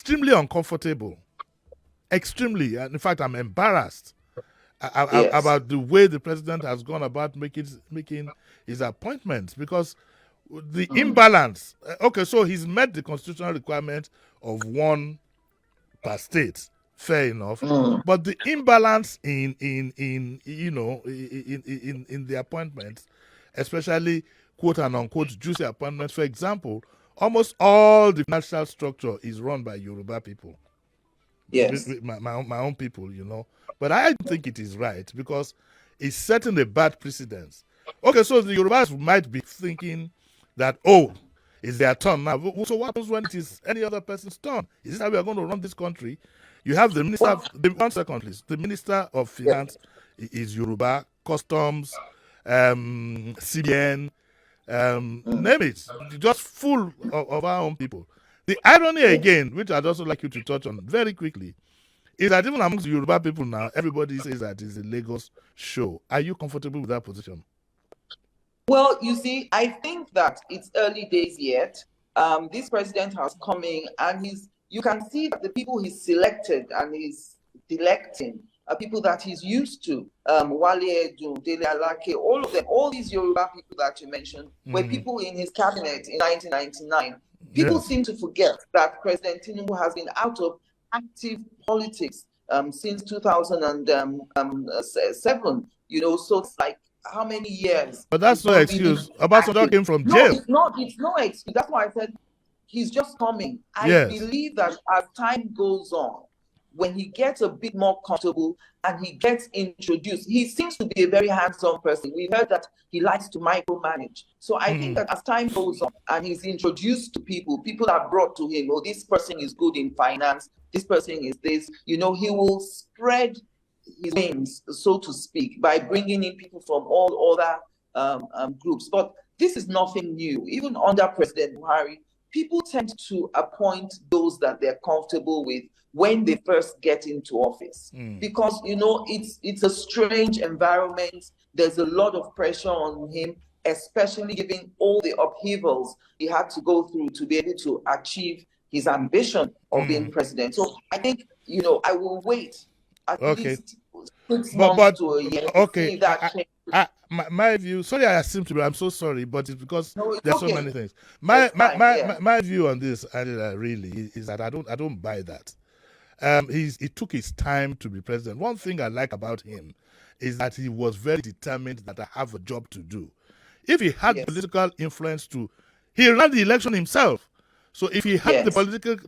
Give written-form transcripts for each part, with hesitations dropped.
extremely uncomfortable. Extremely. And in fact, I'm embarrassed Yes. about the way the president has gone about making his appointments, because the imbalance. Okay, so he's met the constitutional requirement of one per state. Fair enough. But the imbalance in the appointments, especially quote and unquote juicy appointments, for example, almost all the financial structure is run by Yoruba people. Yes. My own people, But I think it is right, because it's setting a bad precedence. Okay, so the Yorubas might be thinking that, oh, it's their turn now. So what happens when it is any other person's turn? Is this how we are going to run this country? You have the minister, one second please. The minister of finance is Yoruba, customs, CBN, name it, just full of our own people. The irony again, which I'd also like you to touch on very quickly, is that even amongst the Yoruba people now, everybody says that it's a Lagos show. Are you comfortable with that position? Well, you see, I think that it's early days yet. This president has come in, and you can see that the people he's selected and he's electing are people that he's used to. Wale Edun, Dele Alake, all of them, all these Yoruba people that you mentioned were people in his cabinet in 1999. People seem to forget that President Tinubu has been out of active politics since 2007. So it's like, how many years? But that's no excuse. Obasanjo came from jail. It's no excuse. That's why I said he's just coming. I believe that as time goes on, when he gets a bit more comfortable and he gets introduced, he seems to be a very hands-on person. We've heard that he likes to micromanage. So I think that as time goes on and he's introduced to people are brought to him, oh, this person is good in finance, this person is this, he will spread his wings, so to speak, by bringing in people from all other groups. But this is nothing new. Even under President Buhari, people tend to appoint those that they're comfortable with when they first get into office, because it's a strange environment. There's a lot of pressure on him, especially given all the upheavals he had to go through to be able to achieve his ambition of being president. So I think I will wait at least 6 months to a year to see that change. My view, sorry, I seem to be, I'm so sorry, but it's because there's so many things. My view on this, Angela, really is that I don't buy that. He took his time to be president. One thing I like about him is that he was very determined that I have a job to do. If he had political influence he ran the election himself. So if he had the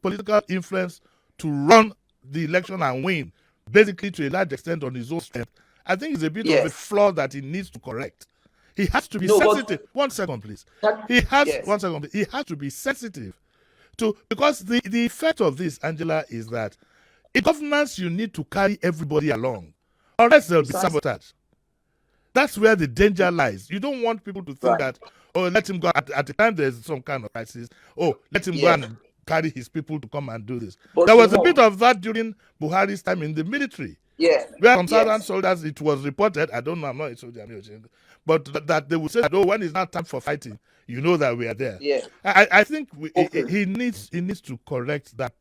political influence to run the election and win, basically to a large extent on his own strength, I think it's a bit of a flaw that he needs to correct. He has to be sensitive. 1 second, please. He has to be sensitive because the effect of this, Angela, is that in governance you need to carry everybody along, or else there'll be sabotage. That's where the danger lies. You don't want people to think that, oh, let him go at the time there's some kind of crisis. Oh, let him go and carry his people to come and do this. But there was a bit of that during Buhari's time in the military. Where some southern soldiers, it was reported, I don't know, I'm not a soldier, but that they would say that, oh, when it's not time for fighting, you know that we are there. I think he needs to correct that.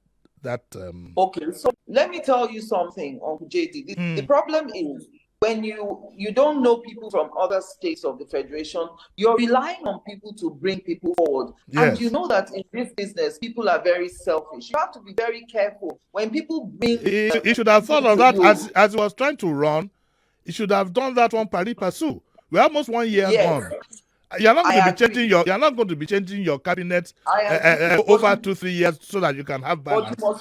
Okay, so let me tell you something, Uncle JD. The problem is, when you don't know people from other states of the federation, you're relying on people to bring people forward. And you know that in this business, people are very selfish. You have to be very careful when people bring. He should have thought of that as he was trying to run. He should have done that one pari passu. We're almost 1 year gone. You're not going to be changing your cabinet over 2-3 years so that you can have balance. But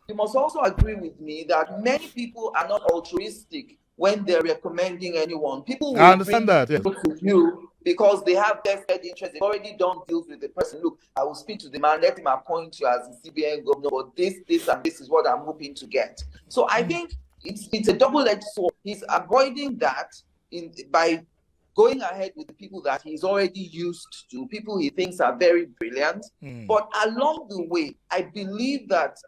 you must also agree with me that many people are not altruistic when they're recommending anyone. People will bring people to you because they have vested interest. They've already done deals with the person. Look, I will speak to the man, let him appoint you as the CBN governor, but this, and this is what I'm hoping to get. So I think it's a double-edged sword. He's avoiding that by going ahead with the people that he's already used to, people he thinks are very brilliant. But along the way, I believe that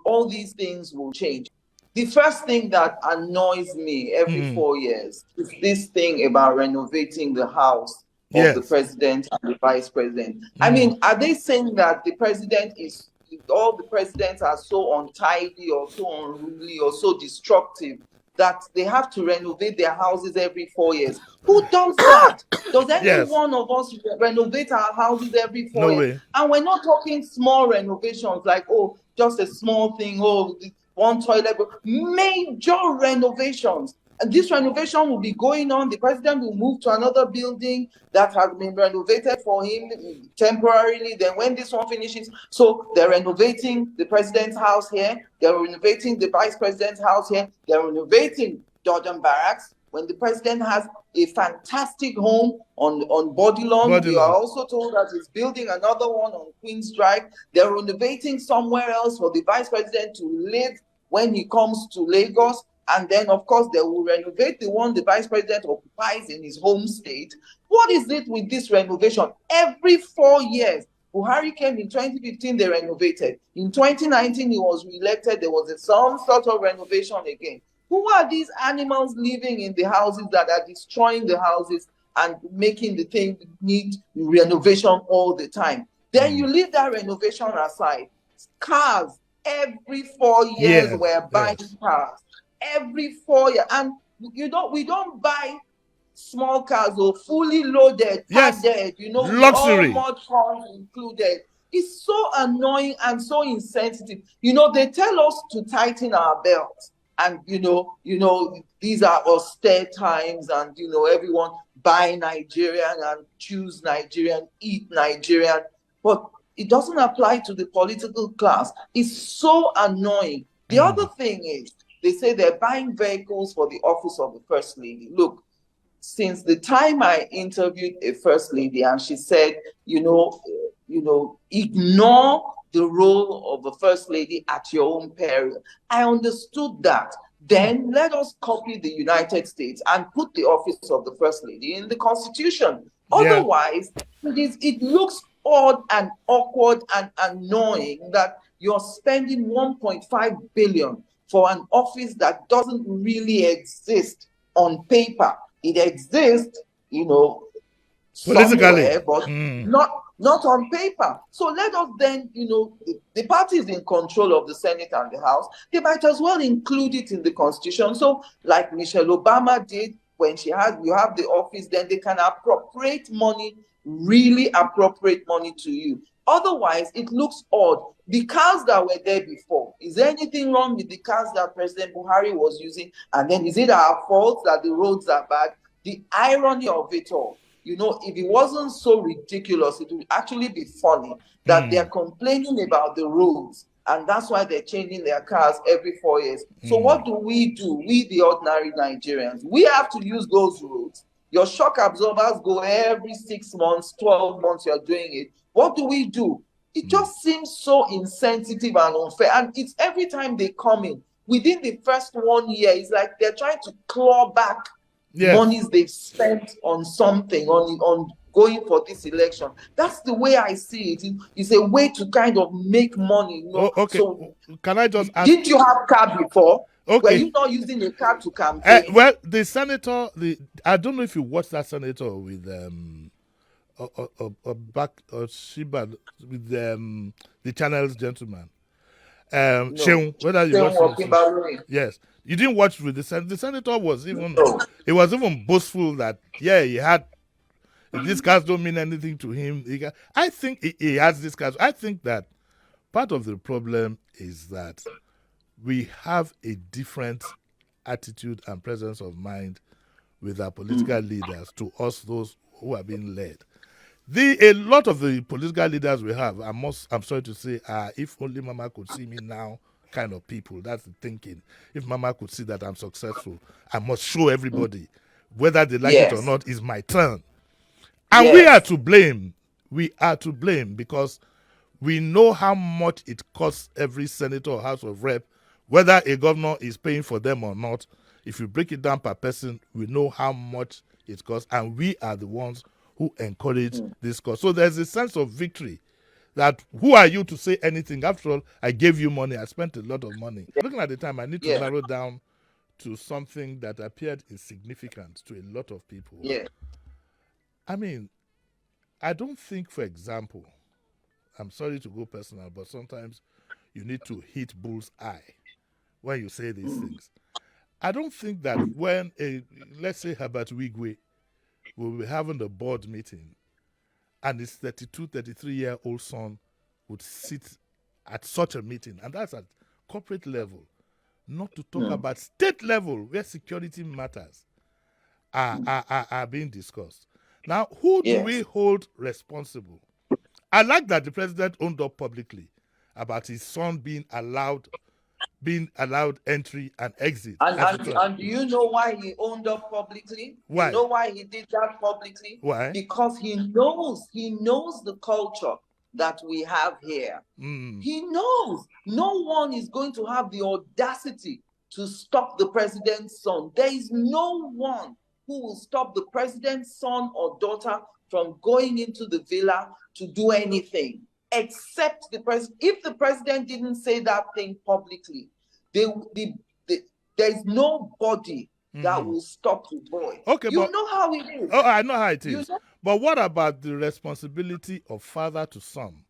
all these things will change. The first thing that annoys me every 4 years is this thing about renovating the house of the president and the vice president. I mean, are they saying that the president is all the presidents are so untidy or so unruly or so destructive that they have to renovate their houses every 4 years. Who does that? Does any one of us renovate our houses every 4 years? Way. And we're not talking small renovations like, oh, just a small thing, oh, one toilet, major renovations. And this renovation will be going on. The president will move to another building that has been renovated for him temporarily. Then when this one finishes, so they're renovating the president's house here. They're renovating the vice president's house here. They're renovating Jordan Barracks. When the president has a fantastic home on Body Lawn, we are also told that he's building another one on Queen's Drive. They're renovating somewhere else for the vice president to live when he comes to Lagos. And then, of course, they will renovate the one the vice president occupies in his home state. What is it with this renovation? Every 4 years, Buhari came in 2015, they renovated. In 2019, he was re-elected. There was some sort of renovation again. Who are these animals living in the houses that are destroying the houses and making the thing need renovation all the time? Then you leave that renovation aside. Cars, every 4 years, we're buying cars. Every 4 years, and we don't buy small cars or fully loaded, padded, luxury, all mod funds included. It's so annoying and so insensitive. They tell us to tighten our belts, and these are austere times, and everyone buy Nigerian and choose Nigerian, eat Nigerian, but it doesn't apply to the political class. It's so annoying. The other thing is, they say they're buying vehicles for the office of the First Lady. Look, since the time I interviewed a First Lady and she said, ignore the role of a First Lady at your own peril, I understood that. Then let us copy the United States and put the office of the First Lady in the Constitution. Otherwise, it looks odd and awkward and annoying that you're spending 1.5 billion for an office that doesn't really exist on paper. It exists, somewhere, but not on paper. So let us then, the party is in control of the Senate and the House. They might as well include it in the Constitution. So like Michelle Obama did when you have the office, then they can appropriate money, really appropriate money to you. Otherwise, it looks odd. The cars that were there before, is there anything wrong with the cars that President Buhari was using? And then is it our fault that the roads are bad? The irony of it all, if it wasn't so ridiculous, it would actually be funny that they're complaining about the roads, and that's why they're changing their cars every 4 years. So what do? We, the ordinary Nigerians, we have to use those roads. Your shock absorbers go every 6 months, 12 months, you're doing it. What do? It just seems so insensitive and unfair. And it's every time they come in, within the first 1 year, it's like they're trying to claw back monies they've spent on something, on going for this election. That's the way I see it. It's a way to kind of make money. Okay. So, can I just ask? Did you have card before? Okay. Were you not using a card to campaign? Well, the senator, I don't know if you watched that senator with Shiba with the Channel's gentleman. Sheung, whether you watched it. Yes. You didn't watch with the senator. The senator was even boastful that he had these cards don't mean anything to him. I think he has these cards. I think that part of the problem is that we have a different attitude and presence of mind with our political leaders to us, those who are being led. A lot of the political leaders we have, I'm sorry to say, are if only Mama could see me now kind of people. That's the thinking. If Mama could see that I'm successful, I must show everybody. Whether they like it or not is my turn. And we are to blame. We are to blame because we know how much it costs every senator or House of Rep, whether a governor is paying for them or not. If you break it down per person, we know how much it costs, and we are the ones who encourage this cause. So there's a sense of victory that who are you to say anything? After all, I gave you money. I spent a lot of money. Looking at the time, I need to narrow down to something that appeared insignificant to a lot of people. I mean, I don't think, for example, I'm sorry to go personal, but sometimes you need to hit bull's eye when you say these things. I don't think that when let's say Herbert Wigwe will be having a board meeting and his 32, 33-year-old son would sit at such a meeting, and that's at corporate level, not to talk about state level where security matters are being discussed. Now, who do we hold responsible? I like that the president owned up publicly about his son being allowed entry and exit. And do you know why he owned up publicly? Why? You know why he did that publicly? Why? Because he knows the culture that we have here. He knows no one is going to have the audacity to stop the president's son. There is no one who will stop the president's son or daughter from going into the villa to do anything, except the president. If the president didn't say that thing publicly, there's nobody that will stop the boy. Okay, you know how it is. Oh, I know how it is. But what about the responsibility of father to son?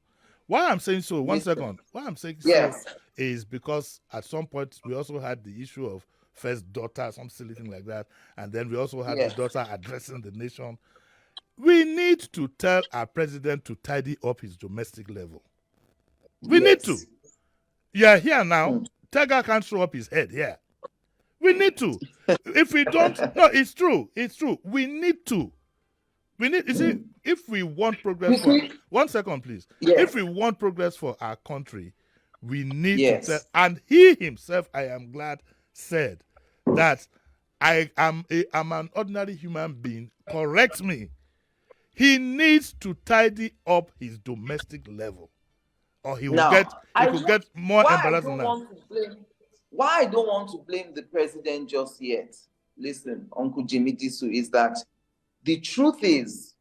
Why I'm saying so, one second. Why I'm saying so is because at some point we also had the issue of first daughter, some silly thing like that. And then we also had the daughter addressing the nation. We need to tell our president to tidy up his domestic level. We need to. Yeah, here now. Tega can't show up his head here. We need to. If we don't, no, it's true. It's true. We need to. We need, you see, if we want progress for, 1 second, please. If we want progress for our country, we need to tell, and he himself, I am glad, said that I'm an ordinary human being. Correct me. He needs to tidy up his domestic level, or he will get more embarrassed than that. Why I don't want to blame the president just yet, listen, Uncle Jimi Disu, is that the truth is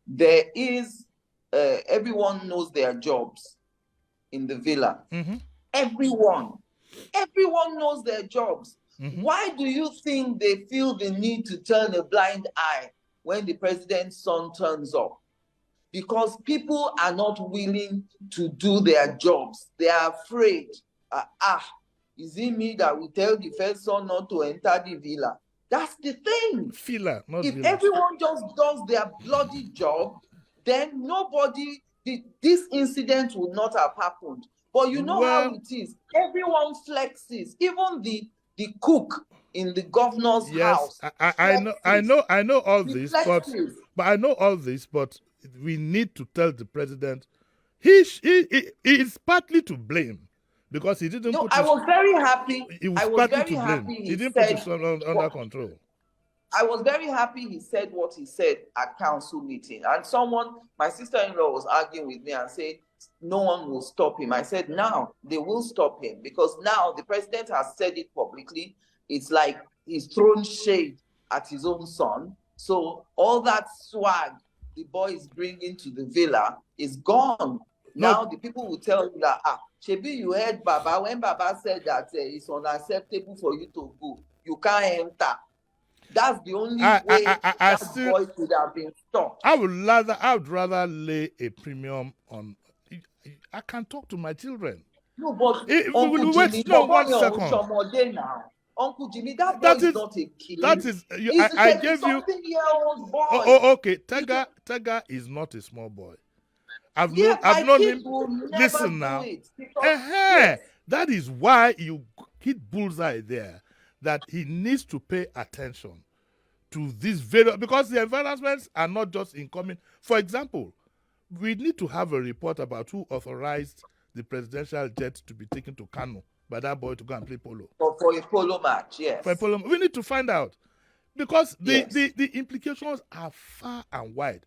there is everyone knows their jobs in the villa. Everyone knows their jobs. Why do you think they feel the need to turn a blind eye when the president's son turns up? Because people are not willing to do their jobs. They are afraid. Is it me that will tell the first son not to enter the villa? That's the thing. If everyone just does their bloody job, then this incident would not have happened. But you know how it is. Everyone flexes. Even the cook in the governor's house. I know all this, but I know all this, but we need to tell the president he is partly to blame because he didn't. I was very happy. He didn't put his son under control. I was very happy he said what he said at council meeting. And my sister-in-law was arguing with me and said, no one will stop him. I said, now they will stop him because now the president has said it publicly. It's like he's thrown shade at his own son. So all that swag the boy is bringing to the villa is gone. Now the people will tell you that, Shebi, you heard Baba, when Baba said that it's unacceptable for you to go, you can't enter. That's the only way that boy could have been stopped. I would rather lay a premium on. I can talk to my children. No, but Uncle Jimi, 1 second. Now. Uncle Jimi, that boy is not a kid. That is, I gave you. Boy. Okay, Tega is not a small boy. I've known him. Listen now. That is why you hit bullseye there. That he needs to pay attention to this because the environments are not just incoming. For example, we need to have a report about who authorized the presidential jet to be taken to Kano by that boy to go and play polo. For a polo match, yes. For a polo, we need to find out because the implications are far and wide.